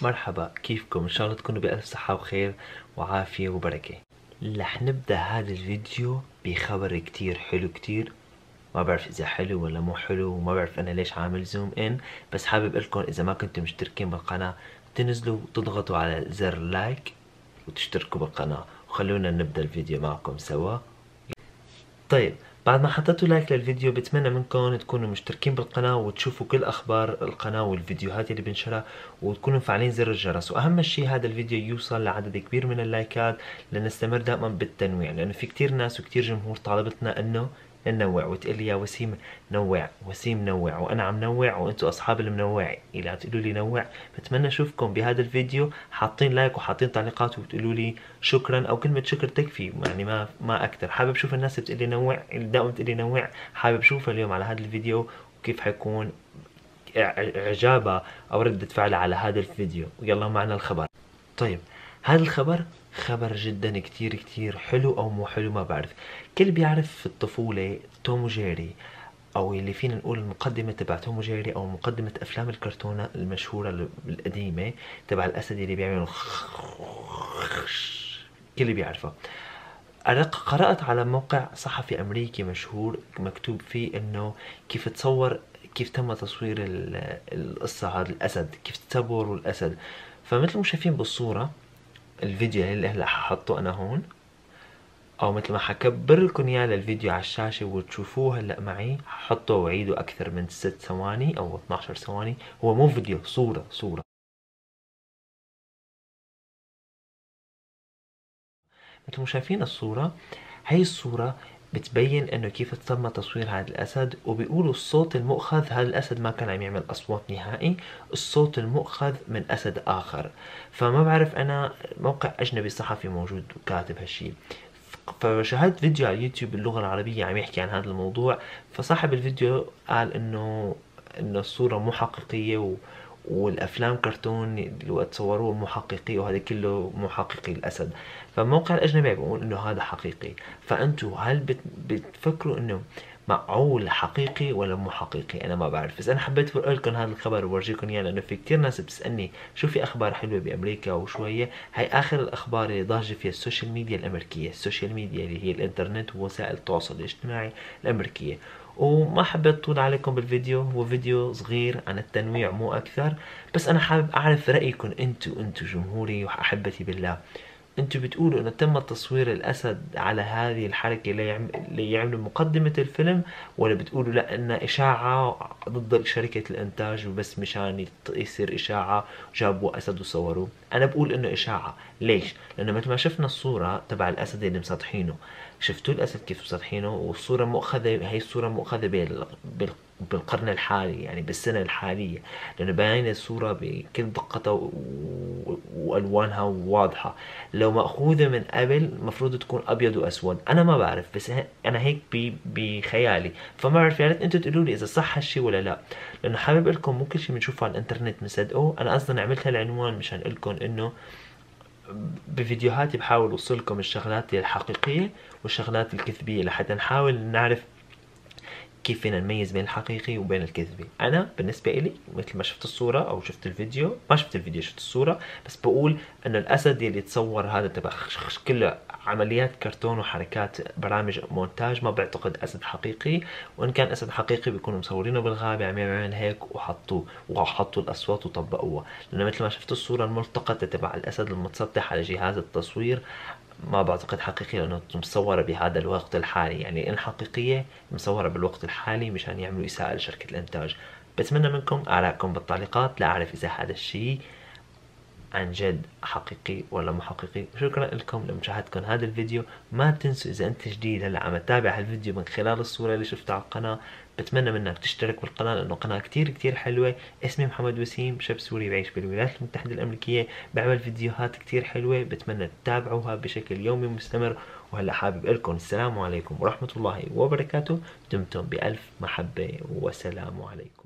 مرحبا، كيفكم؟ ان شاء الله تكونوا بألف صحة وخير وعافية وبركة. رح نبدأ هذا الفيديو بخبر كتير حلو كتير. ما بعرف اذا حلو ولا مو حلو، وما بعرف انا ليش عامل زوم ان، بس حابب لكم اذا ما كنتم مشتركين بالقناة تنزلوا وتضغطوا على زر لايك وتشتركوا بالقناة، وخلونا نبدأ الفيديو معكم سوا. طيب، بعد ما حطيتوا لايك للفيديو بتمنى منكم تكونوا مشتركين بالقناة وتشوفوا كل اخبار القناة والفيديوهات اللي بنشرها، وتكونوا مفعلين زر الجرس. واهم شيء هذا الفيديو يوصل لعدد كبير من اللايكات لنستمر دائما بالتنويع، لانه في كتير ناس وكتير جمهور طالبتنا انه ننوع، وتقول لي يا وسيم نوع، وسيم نوع، وانا عم نوع وانتم اصحاب المنوع الى تقولوا لي نوع. بتمنى اشوفكم بهذا الفيديو حاطين لايك وحاطين تعليقات وبتقولوا لي شكرا، او كلمه شكر تكفي، يعني ما اكثر. حابب اشوف الناس بتقول لي نوع، دائما بتقول لي نوع، حابب اشوفها اليوم على هذا الفيديو وكيف حيكون اعجابها او ردة فعلها على هذا الفيديو. ويلا معنا الخبر. طيب، هذا الخبر خبر جدا كتير كتير حلو، او مو حلو ما بعرف. كل بيعرف في الطفولة توم وجيري، او اللي فينا نقول المقدمة تبع توم وجيري، او مقدمة افلام الكرتون المشهورة القديمة تبع الاسد اللي بيعمل كل اللي بيعرفها. قرأت على موقع صحفي أمريكي مشهور مكتوب فيه إنه كيف تم تصوير القصة، هذا الأسد كيف تصوروا الأسد. فمثل ما شايفين بالصورة الفيديو اللي هلا ححطه أنا هون، أو مثل ما حكبر لكم إياه للفيديو على الشاشة وتشوفوه هلا معي، ححطه وعيده أكثر من 6 ثواني أو 12 ثواني. هو مو فيديو، صورة. مثل ما شايفين الصورة، هاي الصورة بتبين انه كيف تم تصوير هذا الاسد. وبيقولوا الصوت المؤخذ، هذا الاسد ما كان عم يعمل اصوات نهائي، الصوت المؤخذ من اسد اخر. فما بعرف انا، موقع اجنبي صحفي موجود وكاتب هالشي. فشاهدت فيديو على اليوتيوب باللغة العربية عم يحكي عن هذا الموضوع. فصاحب الفيديو قال انه الصورة مو حقيقية، والافلام كرتون اللي وقت صوروه مو حقيقي، وهذا كله مو حقيقي الاسد. فالموقع الاجنبي بيقول انه هذا حقيقي. فانتوا هل بتفكروا انه معقول حقيقي ولا مو حقيقي؟ انا ما بعرف، بس انا حبيت اقول لكم هذا الخبر وورجيكم اياه، لانه في كثير ناس بتسالني شو في اخبار حلوه بامريكا وشويه. هاي اخر الاخبار اللي ضاجه فيها السوشيال ميديا الامريكيه، السوشيال ميديا اللي هي الانترنت ووسائل التواصل الاجتماعي الامريكيه. وما حبيت طول عليكم بالفيديو، هو فيديو صغير عن التنويع مو اكثر. بس انا حابب اعرف رايكم انتو جمهوري واحبتي بالله. انتوا بتقولوا انه تم تصوير الاسد على هذه الحركة ليعملوا مقدمة الفيلم، ولا بتقولوا لا انها اشاعة ضد شركة الانتاج وبس مشان يصير اشاعة جابوا اسد وصوروه؟ انا بقول انه اشاعة. ليش؟ لانه مثل ما شفنا الصورة تبع الاسد اللي مسطحينه، شفتوا الاسد كيف مسطحينه، والصورة مؤخذة، هي الصورة مؤخذة بالقرن الحالي، يعني بالسنة الحالية، لأنه باينة الصورة بكل دقتها وألوانها واضحة. لو مأخوذة من قبل المفروض تكون أبيض وأسود. أنا ما بعرف، بس أنا هيك بخيالي. فما بعرف، يا ريت أنتوا تقولوا لي إذا صح هالشي ولا لا، لأنه حابب لكم مو كل شيء بنشوفه على الإنترنت بنصدقه. أنا أصلا عملت هالعنوان مشان لكم إنه بفيديوهاتي بحاول أوصل لكم الشغلات الحقيقية والشغلات الكذبية، لحتى نحاول نعرف كيف فينا نميز بين الحقيقي وبين الكذبي. انا بالنسبه إلي مثل ما شفت الصوره او شفت الفيديو، ما شفت الفيديو شفت الصوره، بس بقول انه الاسد يلي تصور هذا تبع كله عمليات كرتون وحركات برامج مونتاج، ما بعتقد اسد حقيقي. وان كان اسد حقيقي بيكونوا مصورينه بالغابه عم يعمل هيك وحطوا الاصوات وطبقوها. لانه مثل ما شفت الصوره الملتقطه تبع الاسد المتسطح على جهاز التصوير، ما بعتقد حقيقية، لأنه مصورة بهذا الوقت الحالي. يعني إن حقيقية مصورة بالوقت الحالي مشان يعملوا إساءة لشركة الإنتاج. بتمنى منكم آرائكم بالتعليقات لأعرف إذا هذا الشيء عن جد حقيقي ولا مو حقيقي. شكرا لكم لمشاهدتكم هذا الفيديو. ما تنسوا إذا أنت جديد هلا عم تتابع هالفيديو من خلال الصورة اللي شفتها على القناة، بتمنى منك تشترك بالقناة، لأنه قناة كتير كتير حلوة. اسمي محمد وسيم، شاب سوري بعيش بالولايات المتحدة الأمريكية، بعمل فيديوهات كتير حلوة، بتمنى تتابعوها بشكل يومي مستمر. وهلا حابب لكم السلام عليكم ورحمة الله وبركاته. دمتم بألف محبة وسلام عليكم.